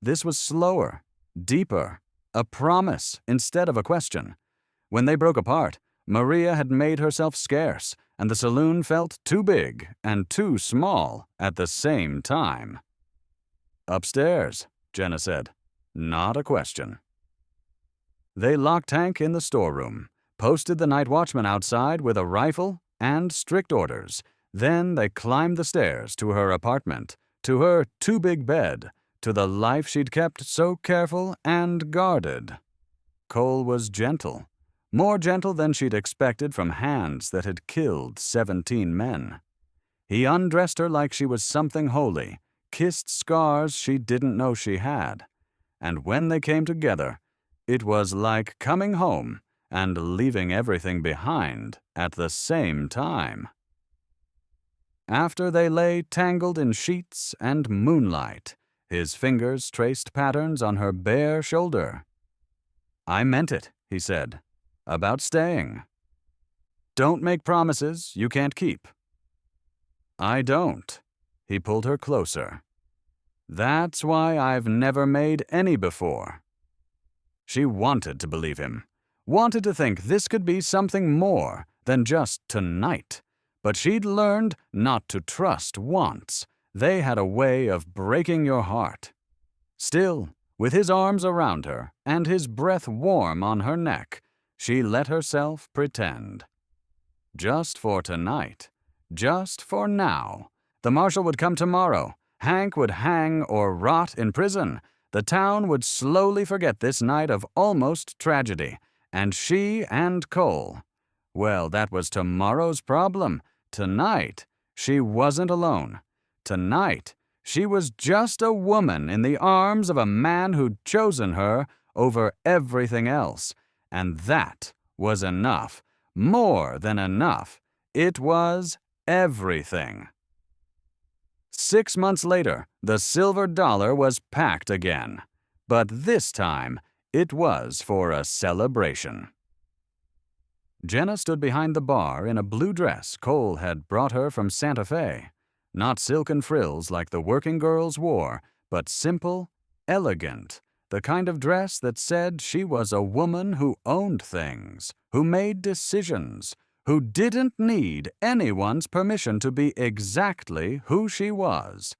This was slower, deeper, a promise instead of a question. When they broke apart, Maria had made herself scarce, and the saloon felt too big and too small at the same time. Upstairs, Jenna said. Not a question. They locked Hank in the storeroom, posted the night watchman outside with a rifle and strict orders. Then they climbed the stairs to her apartment, to her too-big bed, to the life she'd kept so careful and guarded. Cole was gentle, more gentle than she'd expected from hands that had killed 17 men. He undressed her like she was something holy, kissed scars she didn't know she had. And when they came together, it was like coming home and leaving everything behind at the same time. After they lay tangled in sheets and moonlight, his fingers traced patterns on her bare shoulder. I meant it, he said, about staying. Don't make promises you can't keep. I don't. He pulled her closer. That's why I've never made any before. She wanted to believe him, wanted to think this could be something more than just tonight. But she'd learned not to trust wants. They had a way of breaking your heart. Still, with his arms around her and his breath warm on her neck, she let herself pretend. Just for tonight, just for now. The marshal would come tomorrow. Hank would hang or rot in prison. The town would slowly forget this night of almost tragedy. And she and Cole, well, that was tomorrow's problem. Tonight, she wasn't alone. Tonight, she was just a woman in the arms of a man who'd chosen her over everything else. And that was enough. More than enough. It was everything. 6 months later, the silver dollar was packed again. But this time, it was for a celebration. Jenna stood behind the bar in a blue dress Cole had brought her from Santa Fe. Not silken frills like the working girls wore, but simple, elegant, the kind of dress that said she was a woman who owned things, who made decisions, who didn't need anyone's permission to be exactly who she was.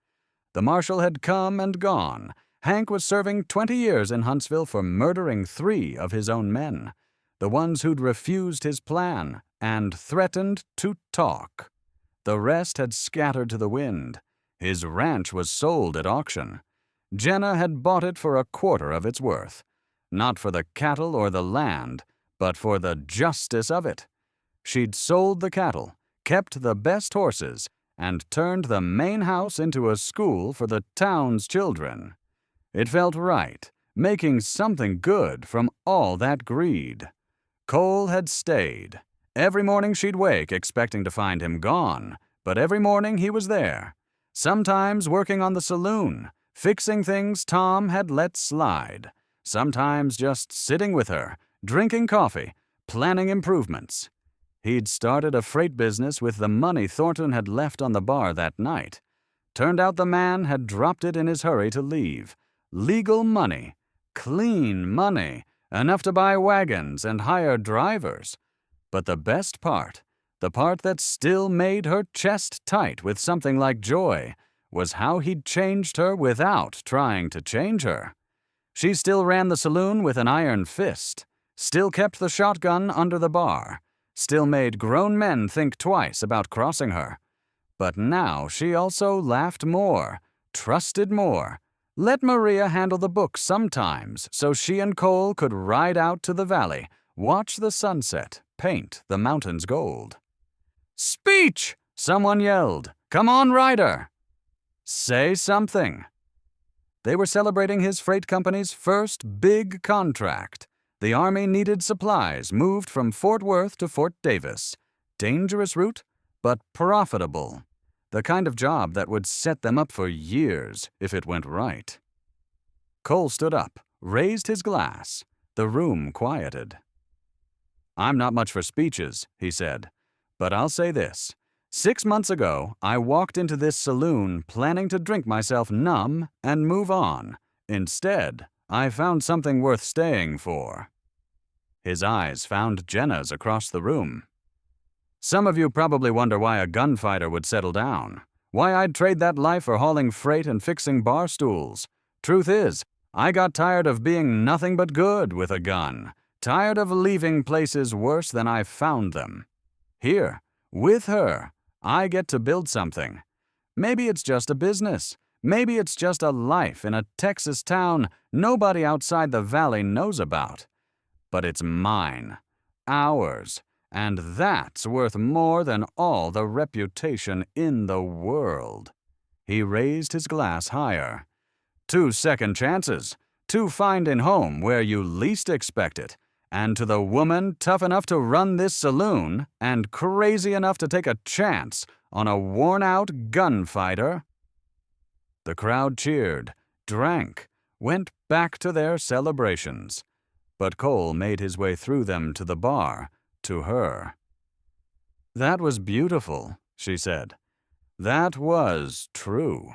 The marshal had come and gone. Hank was serving 20 years in Huntsville for murdering 3 of his own men, the ones who'd refused his plan and threatened to talk. The rest had scattered to the wind. His ranch was sold at auction. Jenna had bought it for a quarter of its worth, not for the cattle or the land, but for the justice of it. She'd sold the cattle, kept the best horses, and turned the main house into a school for the town's children. It felt right, making something good from all that greed. Cole had stayed. Every morning she'd wake expecting to find him gone, but every morning he was there, sometimes working on the saloon, fixing things Tom had let slide, sometimes just sitting with her, drinking coffee, planning improvements. He'd started a freight business with the money Thornton had left on the bar that night. Turned out the man had dropped it in his hurry to leave. Legal money, clean money, enough to buy wagons and hire drivers. But the best part, the part that still made her chest tight with something like joy, was how he'd changed her without trying to change her. She still ran the saloon with an iron fist, still kept the shotgun under the bar, still made grown men think twice about crossing her. But now she also laughed more, trusted more, let Maria handle the books sometimes so she and Cole could ride out to the valley, watch the sunset, paint the mountains gold. "Speech!" someone yelled. "Come on, Ryder!" Say something. They were celebrating his freight company's first big contract. The Army needed supplies moved from Fort Worth to Fort Davis. Dangerous route, but profitable. The kind of job that would set them up for years if it went right. Cole stood up, raised his glass. The room quieted. "I'm not much for speeches," he said, "but I'll say this. 6 months ago, I walked into this saloon planning to drink myself numb and move on. Instead, I found something worth staying for." His eyes found Jenna's across the room. "Some of you probably wonder why a gunfighter would settle down, why I'd trade that life for hauling freight and fixing bar stools. Truth is, I got tired of being nothing but good with a gun, tired of leaving places worse than I found them. Here, with her, I get to build something. Maybe it's just a business. Maybe it's just a life in a Texas town nobody outside the valley knows about. But it's mine, ours, and that's worth more than all the reputation in the world." He raised his glass higher. 2 second chances, to find in home where you least expect it, and to the woman tough enough to run this saloon and crazy enough to take a chance on a worn-out gunfighter. The crowd cheered, drank, went back to their celebrations. But Cole made his way through them to the bar, to her. "That was beautiful," she said. "That was true."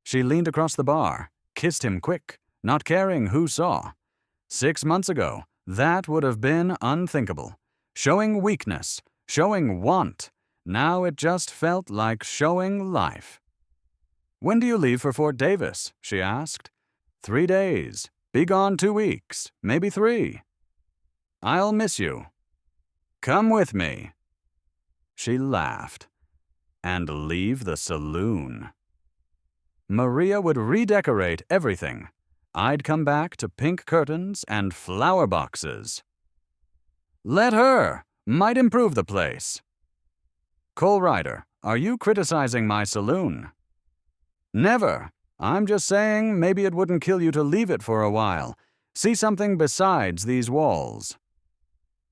She leaned across the bar, kissed him quick, not caring who saw. 6 months ago, that would have been unthinkable. Showing weakness, showing want. Now it just felt like showing life. "When do you leave for Fort Davis?" she asked. 3 days. Be gone 2 weeks, maybe 3. "I'll miss you." "Come with me." She laughed. "And leave the saloon." Maria would redecorate everything. I'd come back to pink curtains and flower boxes. "Let her. Might improve the place." "Cole Ryder, are you criticizing my saloon?" "Never. I'm just saying maybe it wouldn't kill you to leave it for a while. See something besides these walls."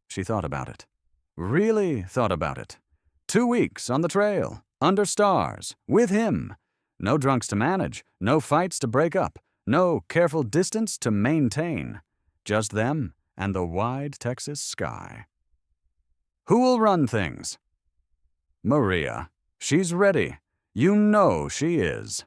She thought about it. Really thought about it. 2 weeks on the trail, under stars, with him. No drunks to manage, no fights to break up, no careful distance to maintain. Just them and the wide Texas sky. Who'll run things? Maria. She's ready. You know she is.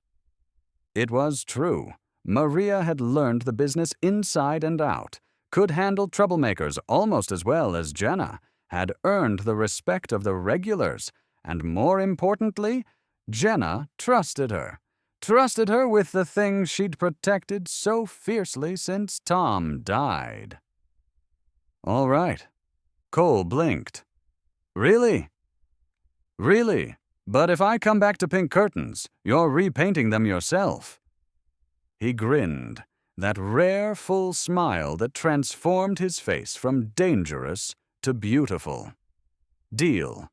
It was true. Maria had learned the business inside and out, could handle troublemakers almost as well as Jenna, had earned the respect of the regulars, and more importantly, Jenna trusted her. Trusted her with the things she'd protected so fiercely since Tom died. All right. Cole blinked. Really? Really? But if I come back to pink curtains, you're repainting them yourself. He grinned, that rare, full smile that transformed his face from dangerous to beautiful. Deal.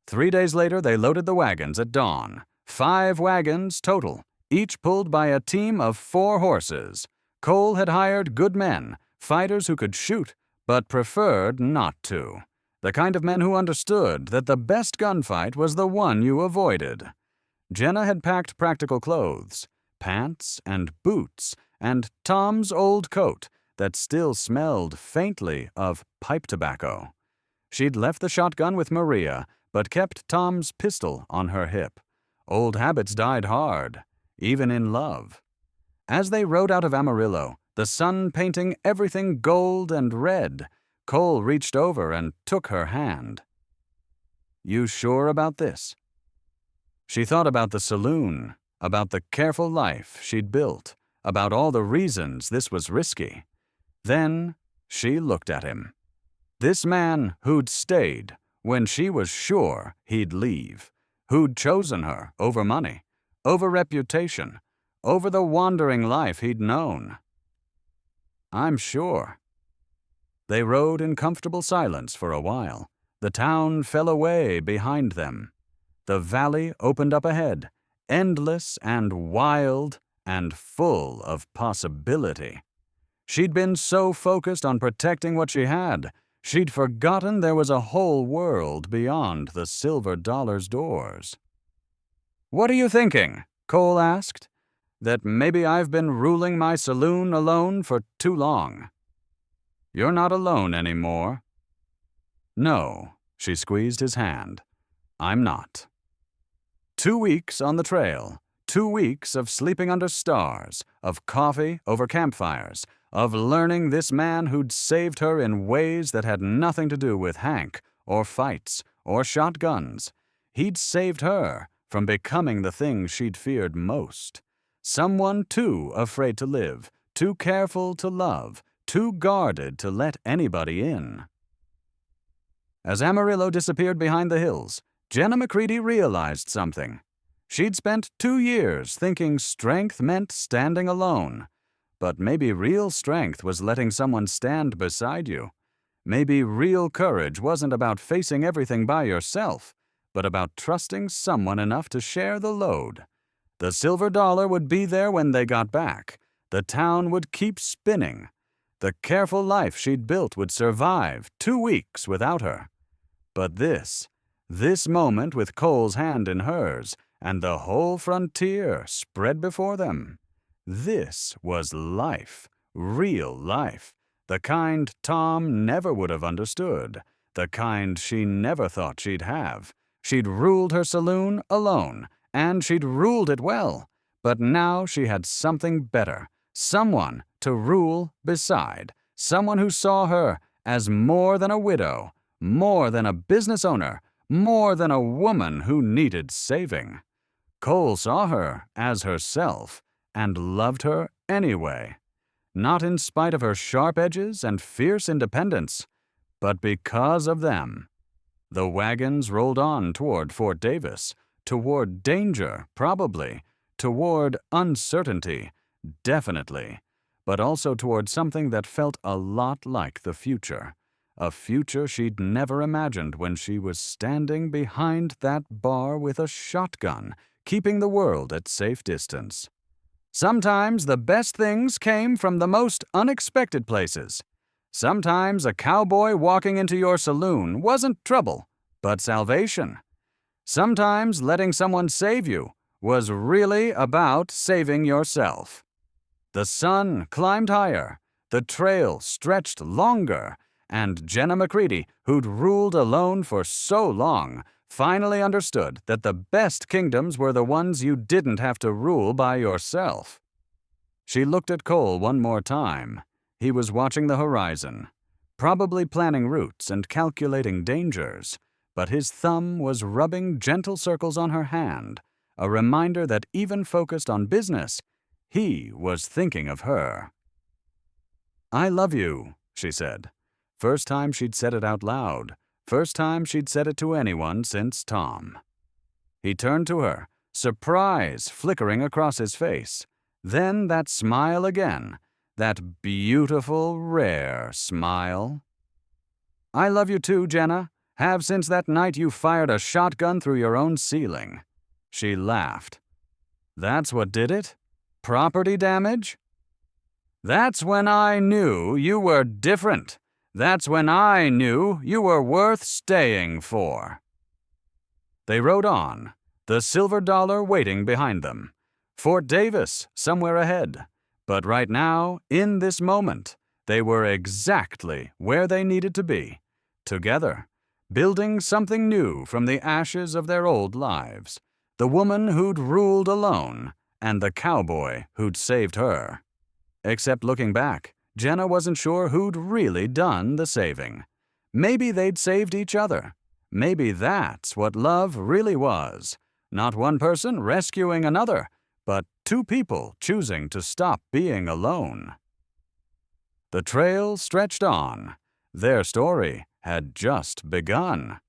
3 days later, they loaded the wagons at dawn. 5 wagons total, each pulled by a team of 4 horses. Cole had hired good men, fighters who could shoot, but preferred not to. The kind of men who understood that the best gunfight was the one you avoided. Jenna had packed practical clothes, pants and boots, and Tom's old coat that still smelled faintly of pipe tobacco. She'd left the shotgun with Maria, but kept Tom's pistol on her hip. Old habits died hard, even in love. As they rode out of Amarillo, the sun painting everything gold and red, Cole reached over and took her hand. You sure about this? She thought about the saloon, about the careful life she'd built, about all the reasons this was risky. Then she looked at him. This man who'd stayed when she was sure he'd leave, who'd chosen her over money, over reputation, over the wandering life he'd known. I'm sure. They rode in comfortable silence for a while. The town fell away behind them. The valley opened up ahead, endless and wild and full of possibility. She'd been so focused on protecting what she had, she'd forgotten there was a whole world beyond the silver dollar's doors. What are you thinking? Cole asked. That maybe I've been ruling my saloon alone for too long. You're not alone anymore. No, she squeezed his hand. I'm not. 2 weeks on the trail, 2 weeks of sleeping under stars, of coffee over campfires, of learning this man who'd saved her in ways that had nothing to do with Hank, or fights, or shotguns. He'd saved her from becoming the thing she'd feared most. Someone too afraid to live, too careful to love, too guarded to let anybody in. As Amarillo disappeared behind the hills, Jenna McCready realized something. She'd spent 2 years thinking strength meant standing alone. But maybe real strength was letting someone stand beside you. Maybe real courage wasn't about facing everything by yourself, but about trusting someone enough to share the load. The silver dollar would be there when they got back. The town would keep spinning. The careful life she'd built would survive 2 weeks without her. But this moment with Cole's hand in hers, and the whole frontier spread before them. This was life, real life, the kind Tom never would have understood, the kind she never thought she'd have. She'd ruled her saloon alone, and she'd ruled it well. But now she had something better, someone to rule beside, someone who saw her as more than a widow, more than a business owner, more than a woman who needed saving. Cole saw her as herself and loved her anyway, not in spite of her sharp edges and fierce independence, but because of them. The wagons rolled on toward Fort Davis, toward danger, probably, toward uncertainty, definitely, but also toward something that felt a lot like the future, a future she'd never imagined when she was standing behind that bar with a shotgun, keeping the world at safe distance. Sometimes the best things came from the most unexpected places. Sometimes a cowboy walking into your saloon wasn't trouble, but salvation. Sometimes letting someone save you was really about saving yourself. The sun climbed higher, the trail stretched longer, And Jenna McCready, who'd ruled alone for so long, finally understood that the best kingdoms were the ones you didn't have to rule by yourself. She looked at Cole one more time. He was watching the horizon, probably planning routes and calculating dangers, but his thumb was rubbing gentle circles on her hand, a reminder that even focused on business, he was thinking of her. "I love you," she said. First time she'd said it out loud. First time she'd said it to anyone since Tom. He turned to her, surprise flickering across his face. Then that smile again, that beautiful, rare smile. "I love you too, Jenna. Have since that night you fired a shotgun through your own ceiling." She laughed. "That's what did it? Property damage?" "That's when I knew you were different. That's when I knew you were worth staying for." They rode on, the silver dollar waiting behind them. Fort Davis somewhere ahead. But right now, in this moment, they were exactly where they needed to be, together, building something new from the ashes of their old lives. The woman who'd ruled alone, and the cowboy who'd saved her. Except looking back, Jenna wasn't sure who'd really done the saving. Maybe they'd saved each other. Maybe that's what love really was. Not one person rescuing another, but two people choosing to stop being alone. The trail stretched on. Their story had just begun.